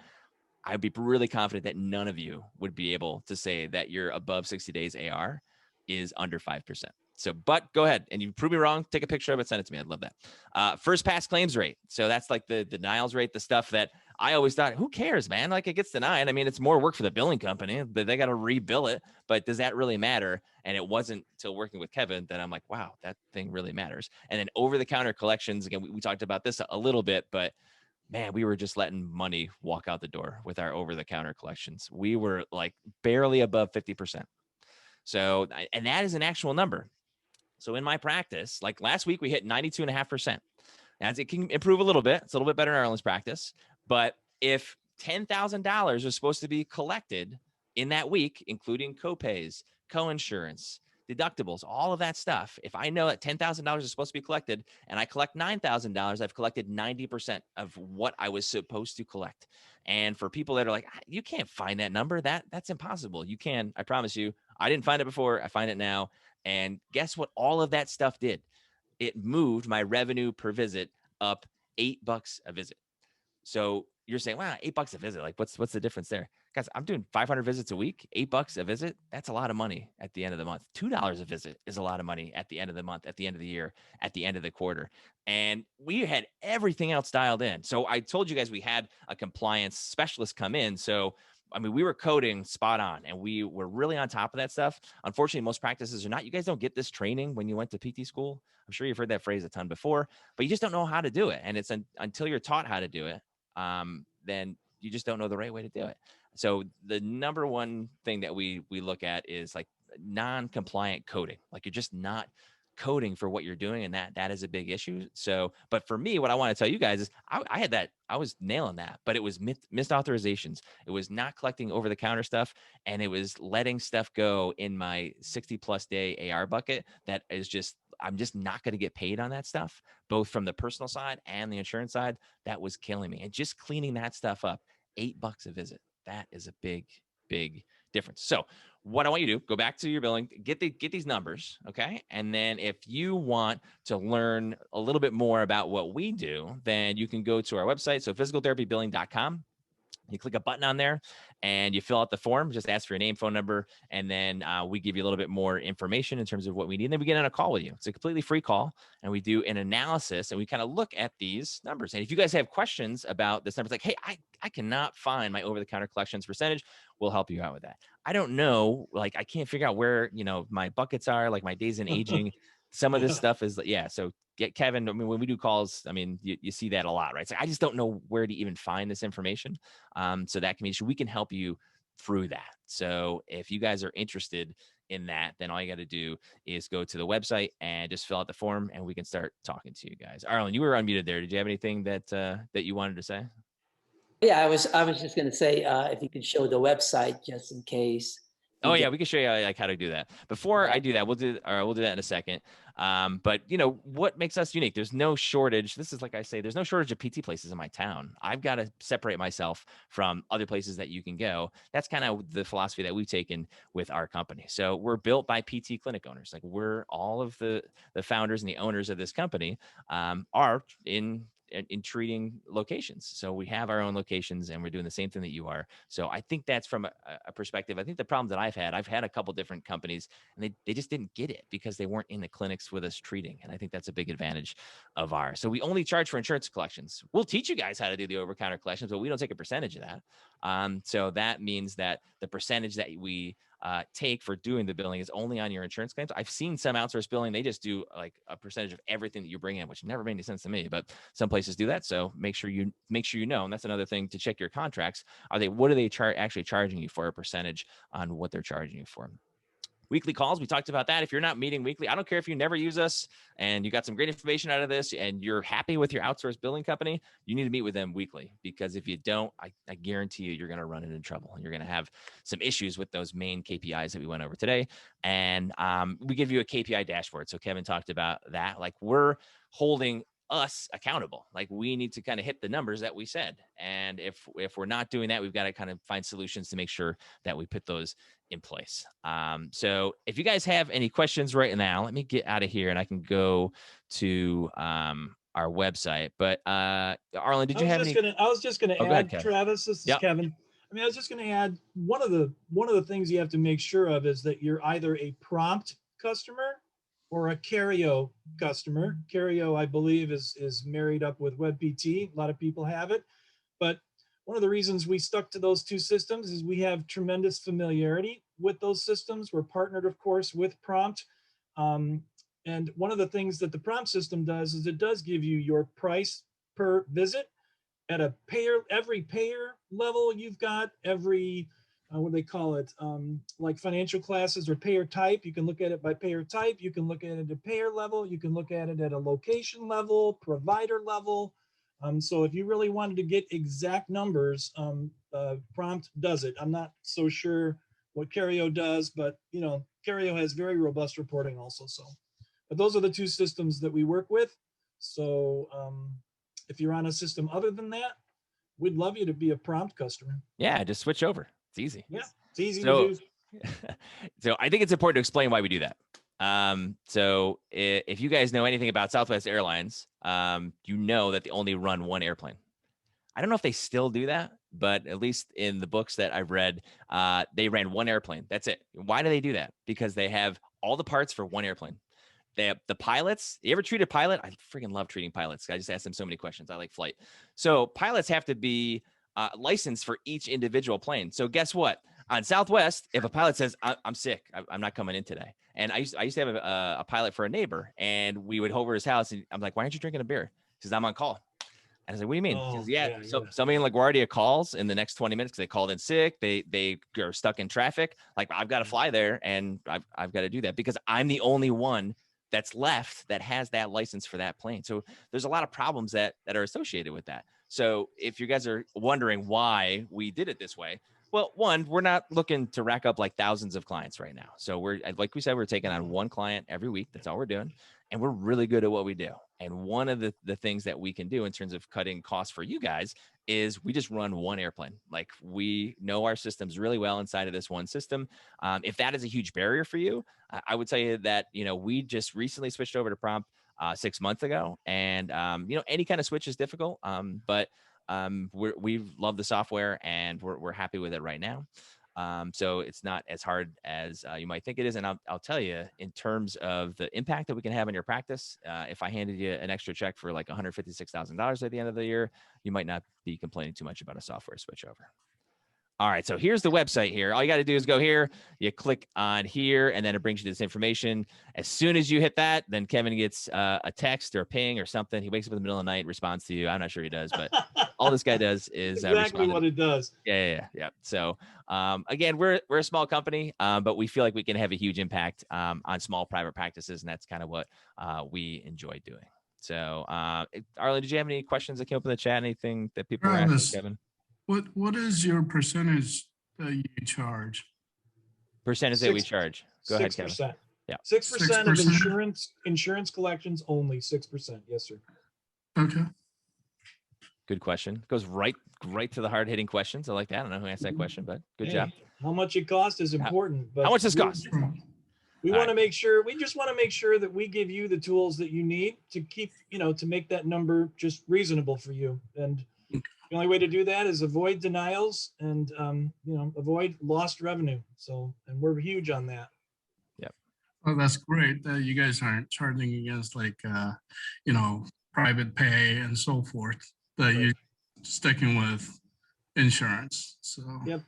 I'd be really confident that none of you would be able to say that your above 60 days AR is under 5%. So, but go ahead and you prove me wrong, take a picture of it, send it to me. I'd love that. First pass claims rate. So that's like the denials rate, the stuff that I always thought, who cares, man? Like it gets denied. I mean, it's more work for the billing company, but they got to rebill it. But does that really matter? And it wasn't until working with Kevin that I'm like, wow, that thing really matters. And then over the counter collections, again, we talked about this a little bit, but man, we were just letting money walk out the door with our over-the-counter collections. We were like barely above 50%. So, and that is an actual number. So in my practice, like last week, we hit 92.5%. As it can improve a little bit. It's a little bit better in Arlen's practice. But if $10,000 is supposed to be collected in that week, including copays, coinsurance, deductibles, all of that stuff. If I know that $10,000 is supposed to be collected and I collect $9,000, I've collected 90% of what I was supposed to collect. And for people that are like, you can't find that number, that's impossible. You can, I promise you. I didn't find it before. I find it now. And guess what all of that stuff did? It moved my revenue per visit up $8 a visit. So you're saying, wow, $8 a visit. Like what's the difference there? Guys, I'm doing 500 visits a week, $8 a visit. That's a lot of money at the end of the month. $2 a visit is a lot of money at the end of the month, at the end of the year, at the end of the quarter. And we had everything else dialed in. So I told you guys we had a compliance specialist come in. So I mean, we were coding spot on and we were really on top of that stuff. Unfortunately, most practices are not. You guys don't get this training when you went to PT school. I'm sure you've heard that phrase a ton before, but you just don't know how to do it. And it's until you're taught how to do it, then you just don't know the right way to do it. So the number one thing that we look at is like non-compliant coding. Like you're just not coding for what you're doing. And that is a big issue. So, but for me, what I want to tell you guys is I had that, I was nailing that, but it was missed authorizations. It was not collecting over the counter stuff. And it was letting stuff go in my 60 plus day AR bucket. That is just, I'm just not going to get paid on that stuff, both from the personal side and the insurance side. That was killing me. And just cleaning that stuff up, $8 a visit. That is a big, big difference. So what I want you to do, go back to your billing, get these numbers. Okay. And then if you want to learn a little bit more about what we do, then you can go to our website. So physicaltherapybilling.com. You click a button on there and you fill out the form, just ask for your name, phone number, and then we give you a little bit more information in terms of what we need. And then we get on a call with you. It's a completely free call and we do an analysis and we kind of look at these numbers. And if you guys have questions about this number, like, hey, I cannot find my over-the-counter collections percentage, we'll help you out with that. I don't know, like I can't figure out where, my buckets are, like my days in aging. Some of this stuff is, yeah. So get Kevin. I mean, when we do calls, I mean, you see that a lot, right? It's like, I just don't know where to even find this information. So that can be, we can help you through that. So if you guys are interested in that, then all you got to do is go to the website and just fill out the form and we can start talking to you guys. Arlen, you were unmuted there. Did you have anything that you wanted to say? Yeah, I was just going to say, if you could show the website just in case. Oh yeah, we can show you like how to do that. Before I do that, we'll do that in a second. But what makes us unique? There's no shortage. This is like I say, there's no shortage of PT places in my town. I've got to separate myself from other places that you can go. That's kind of the philosophy that we've taken with our company. So we're built by PT clinic owners. Like we're all of the founders and the owners of this company are in in treating locations. So we have our own locations and we're doing the same thing that you are. So I think that's from a perspective. I think the problem that I've had a couple different companies and they just didn't get it because they weren't in the clinics with us treating. And I think that's a big advantage of ours. So we only charge for insurance collections. We'll teach you guys how to do the over-counter collections, but we don't take a percentage of that. So that means that the percentage that we take for doing the billing is only on your insurance claims. I've seen some outsourced billing. They just do like a percentage of everything that you bring in, which never made any sense to me, but some places do that. So make sure you know, and that's another thing to check your contracts. What are they actually charging you for a percentage on what they're charging you for? Weekly calls, we talked about that. If you're not meeting weekly, I don't care if you never use us and you got some great information out of this and you're happy with your outsourced billing company, you need to meet with them weekly, because if you don't, I guarantee you're going to run into trouble and you're going to have some issues with those main KPIs that we went over today. And we give you a KPI dashboard. So Kevin talked about that. Like, we're holding us accountable. Like, we need to kind of hit the numbers that we said. And if we're not doing that, we've got to kind of find solutions to make sure that we put those in place. So if you guys have any questions right now, let me get out of here and I can go to our website. But Arlen, did you have any? I was just gonna add, ahead, Travis, this is Kevin. I mean, I was just gonna add, one of the things you have to make sure of is that you're either a prompt customer or a Cario customer. Cario, I believe, is married up with WebPT. A lot of people have it. But one of the reasons we stuck to those two systems is we have tremendous familiarity with those systems. We're partnered, of course, with Prompt. And one of the things that the Prompt system does is it does give you your price per visit at a every payer level. You've got every, what do they call it? Like financial classes or payer type. You can look at it by payer type. You can look at it at payer level. You can look at it at a location level, provider level. So if you really wanted to get exact numbers, Prompt does it. I'm not so sure what Cario does, but you know, Cario has very robust reporting also. So, but those are the two systems that we work with. So if you're on a system other than that, we'd love you to be a Prompt customer. Yeah, just switch over. It's easy. Yeah, it's easy to do. So I think it's important to explain why we do that. So if you guys know anything about Southwest Airlines, you know that they only run one airplane. I don't know if they still do that, but at least in the books that I've read, they ran one airplane. That's it. Why do they do that? Because they have all the parts for one airplane. They have the pilots. You ever treat a pilot? I freaking love treating pilots. I just ask them so many questions. I like flight. So pilots have to be licensed for each individual plane. So guess what? On Southwest, if a pilot says, I'm sick, I'm not coming in today. And I used to have a pilot for a neighbor, and we would over his house, and I'm like, why aren't you drinking a beer? He says, I'm on call. And I was like, what do you mean? Oh, he says, yeah. So somebody in LaGuardia calls in the next 20 minutes because they called in sick. They are stuck in traffic. Like, I've got to fly there, and I've got to do that because I'm the only one that's left that has that license for that plane. So there's a lot of problems that are associated with that. So if you guys are wondering why we did it this way, well, one, we're not looking to rack up like thousands of clients right now. So we're, like we said, we're taking on one client every week. That's all we're doing. And we're really good at what we do. And one of the things that we can do in terms of cutting costs for you guys is we just run one airplane. Like, we know our systems really well inside of this one system. If that is a huge barrier for you, I would tell you that, you know, we just recently switched over to Prompt 6 months ago. And, you know, any kind of switch is difficult, but we love the software and we're happy with it right now. So it's not as hard as you might think it is. And I'll tell you, in terms of the impact that we can have in your practice, if I handed you an extra check for like $156,000 at the end of the year, you might not be complaining too much about a software switchover. All right, so here's the website here. All you got to do is go here, you click on here, and then it brings you this information. As soon as you hit that, then Kevin gets a text or a ping or something. He wakes up in the middle of the night, responds to you. I'm not sure he does, but all this guy does is exactly what it does. Yeah. So again, we're a small company, but we feel like we can have a huge impact on small private practices, and that's kind of what we enjoy doing. So Arlen, did you have any questions that came up in the chat? Anything that people were asking, Kevin? What is your percentage that you charge? Percentage that we charge. Go ahead, Kevin. 6%. Yeah. 6% of insurance collections only. 6%. Yes, sir. Okay. Good question. Goes right to the hard-hitting questions. I like that. I don't know who asked that question, but good job. How much it costs is important. But how much does it cost? We All want to right. make sure, we just want to make sure that we give you the tools that you need to keep, to make that number just reasonable for you. And the only way to do that is avoid denials and, avoid lost revenue. So, and we're huge on that. Oh, that's great that you guys aren't charging against like, private pay and so forth, that you're sticking with insurance. So, Yep.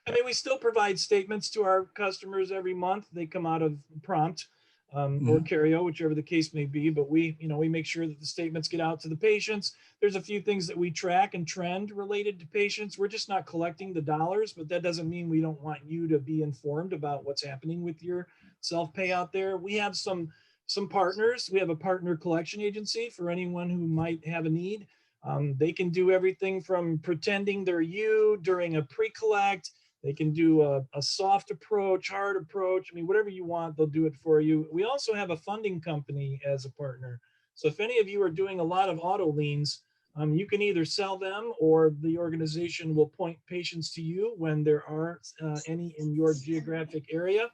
I mean, we still provide statements to our customers every month. They come out of Prompt or Carrio, whichever the case may be. But we make sure that the statements get out to the patients. There's a few things that we track and trend related to patients. We're just not collecting the dollars, but that doesn't mean we don't want you to be informed about what's happening with your self-pay out there. We have some partners. We have a partner collection agency for anyone who might have a need. They can do everything from pretending they're you during a pre-collect. They can do a soft approach, hard approach. I mean, whatever you want, they'll do it for you. We also have a funding company as a partner. So if any of you are doing a lot of auto liens, you can either sell them or the organization will point patients to you when there are any in your geographic area.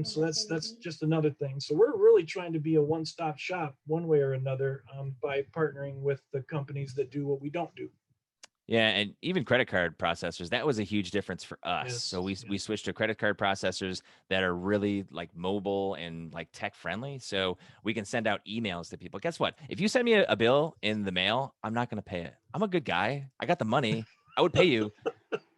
So that's just another thing. So we're really trying to be a one-stop shop one way or another by partnering with the companies that do what we don't do. Yeah, and even credit card processors, that was a huge difference for us. Yes, So we switched to credit card processors that are really like mobile and like tech friendly. So we can send out emails to people. Guess what? If you send me a bill in the mail, I'm not going to pay it. I'm a good guy. I got the money. I would pay you.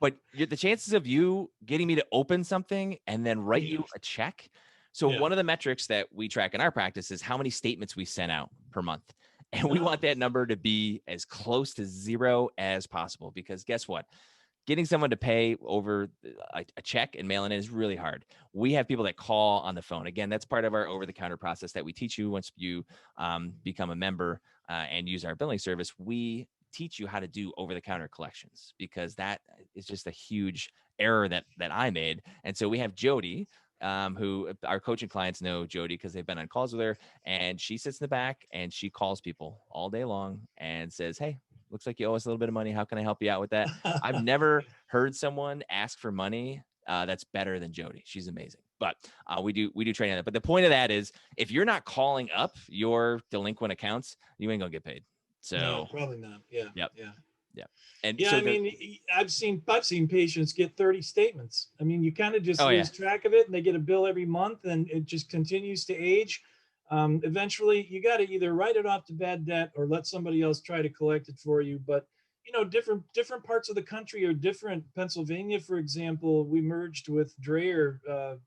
But the chances of you getting me to open something and then write you a check. So one of the metrics that we track in our practice is how many statements we sent out per month. And we want that number to be as close to zero as possible, because guess what? Getting someone to pay over a check and mail it in is really hard. We have people that call on the phone. Again, that's part of our over-the-counter process that we teach you once you become a member and use our billing service. We teach you how to do over-the-counter collections, because that is just a huge error that I made. And so we have Jody, who our coaching clients know Jody because they've been on calls with her, and she sits in the back and she calls people all day long and says, "Hey, looks like you owe us a little bit of money. How can I help you out with that?" I've never heard someone ask for money that's better than Jody. She's amazing. But we do training on that. But the point of that is, if you're not calling up your delinquent accounts, you ain't gonna get paid. So no, probably not. Yeah. Yep. Yeah. Yeah. And yeah, so I mean, I've seen patients get 30 statements. I mean, you kind of just lose track of it, and they get a bill every month, and it just continues to age. Eventually, you got to either write it off to bad debt or let somebody else try to collect it for you. But different parts of the country are different. Pennsylvania, for example, we merged with Dreyer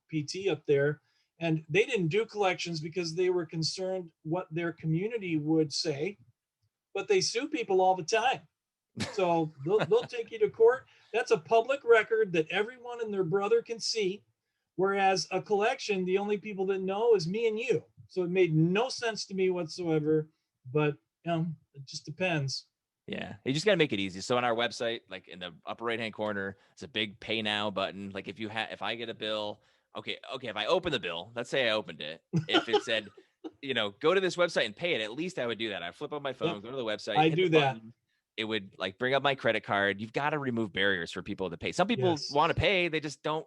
PT up there, and they didn't do collections because they were concerned what their community would say, but they sue people all the time. So they'll take you to court. That's a public record that everyone and their brother can see. Whereas a collection, the only people that know is me and you. So it made no sense to me whatsoever. But it just depends. Yeah, you just got to make it easy. So on our website, like in the upper right-hand corner, it's a big pay now button. Like if I get a bill, okay, if I open the bill, let's say I opened it. If it said, go to this website and pay it, at least I would do that. I flip up my phone, go to the website. I do that. It would like bring up my credit card. You've got to remove barriers for people to pay. Some people want to pay. They just don't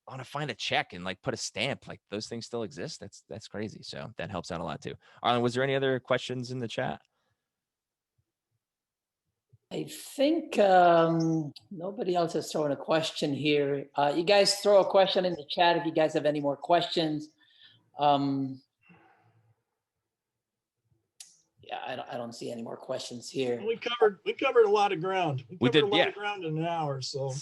want to find a check and like put a stamp. Like those things still exist. That's crazy. So that helps out a lot too. Arlen, was there any other questions in the chat? I think nobody else has thrown a question here. You guys throw a question in the chat if you guys have any more questions. Yeah, I don't see any more questions here. We covered a lot of ground. We covered a lot of ground in an hour. So,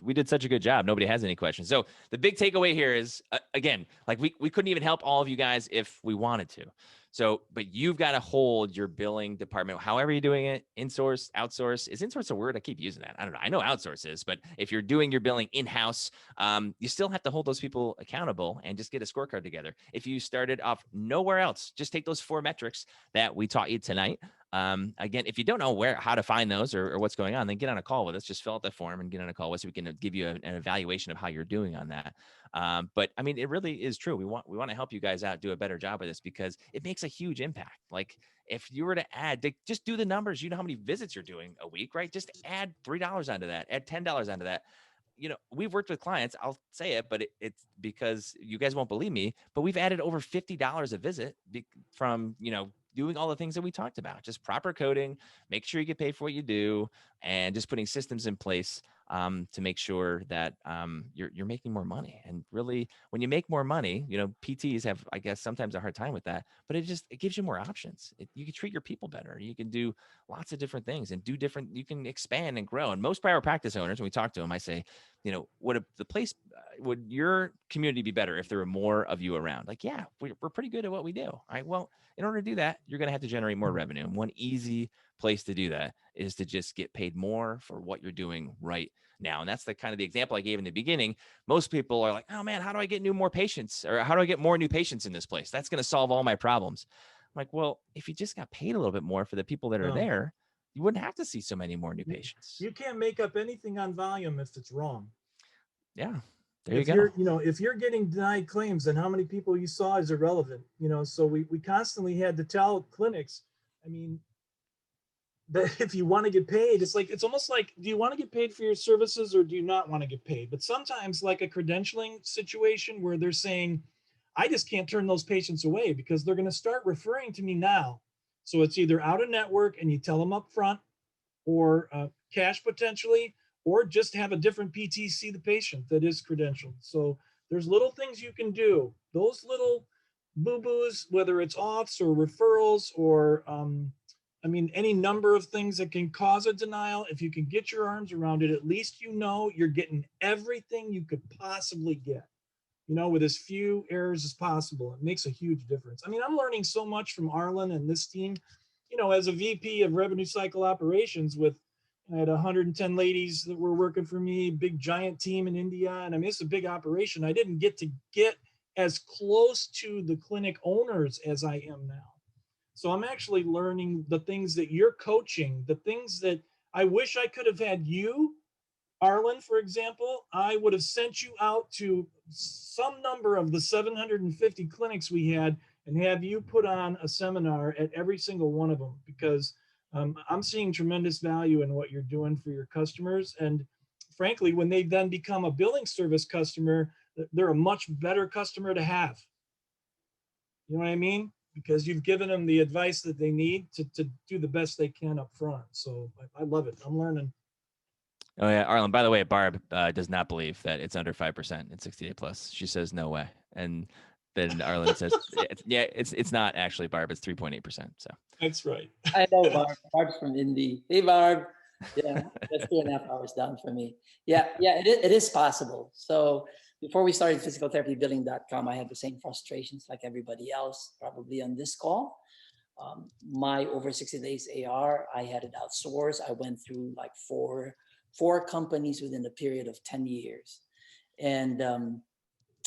we did such a good job. Nobody has any questions. So the big takeaway here is, again, like we couldn't even help all of you guys if we wanted to. So, but you've got to hold your billing department, however you're doing it, insource, outsource. Is insource a word? I keep using that. I don't know. I know outsource is, but if you're doing your billing in-house, you still have to hold those people accountable and just get a scorecard together. If you started off nowhere else, just take those 4 metrics that we taught you tonight. Again, if you don't know how to find those or what's going on, then get on a call with us. Just fill out the form and get on a call with us so we can give you an evaluation of how you're doing on that. But I mean, it really is true. We want to help you guys out, do a better job of this, because it makes a huge impact. Like if you were to just do the numbers, you know how many visits you're doing a week, right? Just add $3 onto that, add $10 onto that. we've worked with clients, I'll say it, but it's because you guys won't believe me, but we've added over $50 a visit from, doing all the things that we talked about, just proper coding, make sure you get paid for what you do, and just putting systems in place to make sure that you're making more money. And really, when you make more money, PTs have, I guess, sometimes a hard time with that, but it gives you more options. You can treat your people better. You can do lots of different things and you can expand and grow. And most private practice owners, when we talk to them, I say, would your community be better if there were more of you around? Like, yeah, we're pretty good at what we do. All right. Well, in order to do that, you're going to have to generate more revenue. And one easy place to do that is to just get paid more for what you're doing right now. And that's the kind of the example I gave in the beginning. Most people are like, oh man, how do I get more patients? Or how do I get more new patients in this place? That's going to solve all my problems. I'm like, well, if you just got paid a little bit more for the people that are there, you wouldn't have to see so many more new patients. You can't make up anything on volume if it's wrong. Yeah. There you go. If you're getting denied claims, then how many people you saw is irrelevant. So we constantly had to tell clinics, that if you want to get paid, it's almost like, do you want to get paid for your services or do you not want to get paid? But sometimes, like a credentialing situation where they're saying, I just can't turn those patients away because they're going to start referring to me now. So it's either out of network and you tell them up front, or cash potentially, or just have a different PT see the patient that is credentialed. So there's little things you can do. Those little boo-boos, whether it's auths or referrals or any number of things that can cause a denial, if you can get your arms around it, at least you're getting everything you could possibly get, with as few errors as possible. It makes a huge difference. I'm learning so much from Arlen and this team, as a VP of revenue cycle operations I had 110 ladies that were working for me, big giant team in India. And it's a big operation. I didn't get as close to the clinic owners as I am now. So I'm actually learning the things that you're coaching, the things that I wish I could have had you, Arlen, for example. I would have sent you out to some number of the 750 clinics we had and have you put on a seminar at every single one of them, because I'm seeing tremendous value in what you're doing for your customers. And frankly, when they then become a billing service customer, they're a much better customer to have. You know what I mean? Because you've given them the advice that they need to do the best they can up front. So I love it. I'm learning. Oh yeah, Arlen, by the way, Barb does not believe that it's under 5% in 60 day plus. She says no way. And then Arlen says, it's not actually, Barb, it's 3.8%. So that's right. I know Barb. Barb's from Indy. Hey, Barb. Yeah, that's 2.5 hours down for me. Yeah, it is possible. So before we started physicaltherapybilling.com, I had the same frustrations like everybody else, probably on this call. My over 60 days AR, I had it outsourced. I went through like four companies within a period of 10 years. And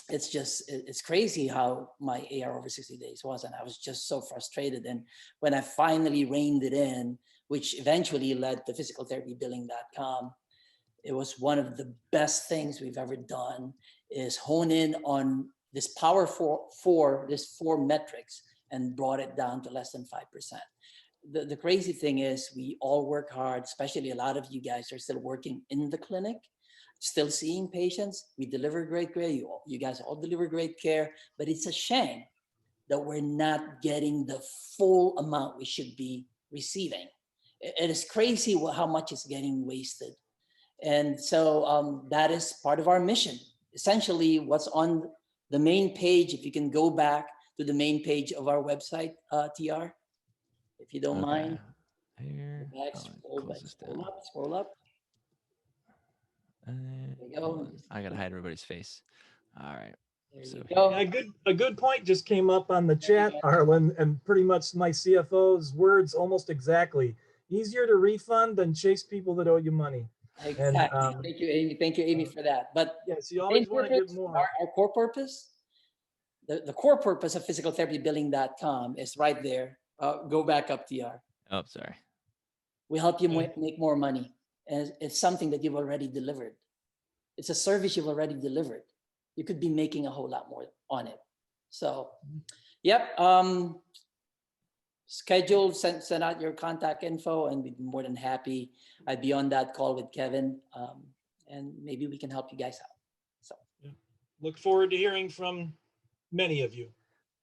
it's crazy how my AR over 60 days was. And I was just so frustrated. And when I finally reined it in, which eventually led to physicaltherapybilling.com, it was one of the best things we've ever done, is hone in on this power four metrics and brought it down to less than 5%. The crazy thing is we all work hard, especially a lot of you guys are still working in the clinic, still seeing patients. We deliver great care. You guys all deliver great care, but it's a shame that we're not getting the full amount we should be receiving. It is crazy how much is getting wasted. And so that is part of our mission. Essentially, what's on the main page, if you can go back to the main page of our website, TR, if you don't mind. Here. Scroll up. There you go. I gotta hide everybody's face. All right. There you go. A good point just came up on the chat, Arlen, and pretty much my CFO's words almost exactly. Easier to refund than chase people that owe you money. Exactly. And, Thank you, Amy. Thank you, Amy, for that. But yes, you always want to get more. Our core purpose, the core purpose of physicaltherapybilling.com is right there. Go back up, TR. Oh, sorry. We help you make more money. And it's something that you've already delivered. It's a service you've already delivered. You could be making a whole lot more on it. So, yep. Schedule, send out your contact info, and we'd be more than happy. I'd be on that call with Kevin. and maybe we can help you guys out. So look forward to hearing from many of you.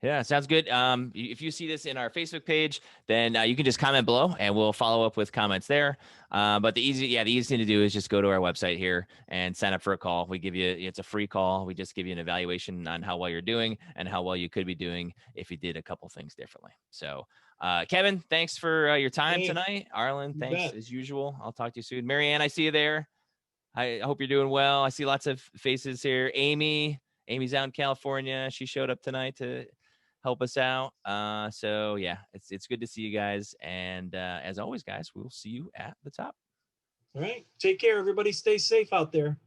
Yeah, sounds good. If you see this in our Facebook page, then you can just comment below and we'll follow up with comments there. But the easiest thing to do is just go to our website here and sign up for a call. We give you, it's a free call. We just give you an evaluation on how well you're doing and how well you could be doing if you did a couple things differently. So Kevin, thanks for your time tonight. Arlen, thanks as usual. I'll talk to you soon. Marianne, I see you there. I hope you're doing well. I see lots of faces here. Amy's out in California. She showed up tonight to help us out. So yeah, it's good to see you guys. And as always, guys, we'll see you at the top. All right. Take care, everybody. Stay safe out there.